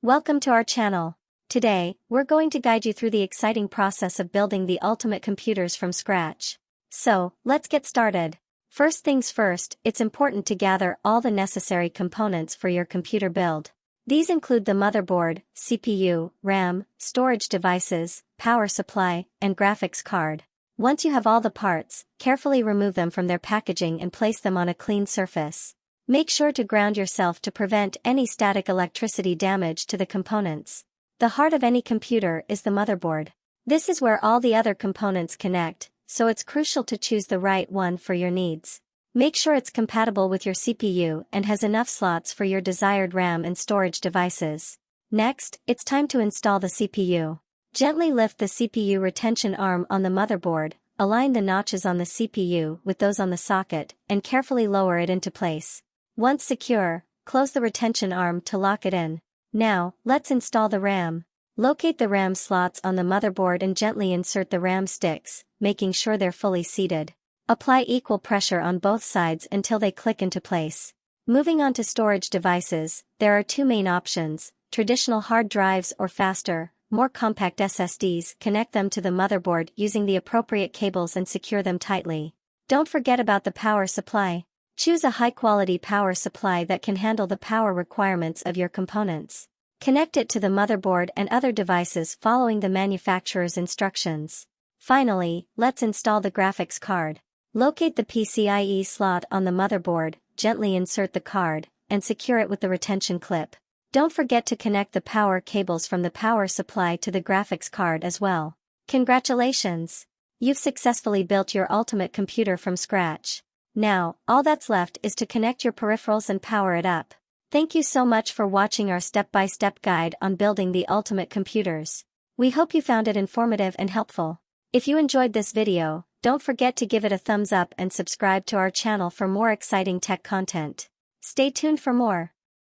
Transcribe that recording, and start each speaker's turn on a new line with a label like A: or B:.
A: Welcome to our channel. Today, we're going to guide you through the exciting process of building the ultimate computers from scratch. So, let's get started. First things first, it's important to gather all the necessary components for your computer build. These include the motherboard, CPU, RAM, storage devices, power supply, and graphics card. Once you have all the parts, carefully remove them from their packaging and place them on a clean surface. Make sure to ground yourself to prevent any static electricity damage to the components. The heart of any computer is the motherboard. This is where all the other components connect, so it's crucial to choose the right one for your needs. Make sure it's compatible with your CPU and has enough slots for your desired RAM and storage devices. Next, it's time to install the CPU. Gently lift the CPU retention arm on the motherboard, align the notches on the CPU with those on the socket, and carefully lower it into place. Once secure, close the retention arm to lock it in. Now, let's install the RAM. Locate the RAM slots on the motherboard and gently insert the RAM sticks, making sure they're fully seated. Apply equal pressure on both sides until they click into place. Moving on to storage devices, there are two main options: traditional hard drives or faster, more compact SSDs. Connect them to the motherboard using the appropriate cables and secure them tightly. Don't forget about the power supply. Choose a high-quality power supply that can handle the power requirements of your components. Connect it to the motherboard and other devices following the manufacturer's instructions. Finally, let's install the graphics card. Locate the PCIe slot on the motherboard, gently insert the card, and secure it with the retention clip. Don't forget to connect the power cables from the power supply to the graphics card as well. Congratulations! You've successfully built your ultimate computer from scratch. Now, all that's left is to connect your peripherals and power it up. Thank you so much for watching our step-by-step guide on building the ultimate computers. We hope you found it informative and helpful. If you enjoyed this video, don't forget to give it a thumbs up and subscribe to our channel for more exciting tech content. Stay tuned for more.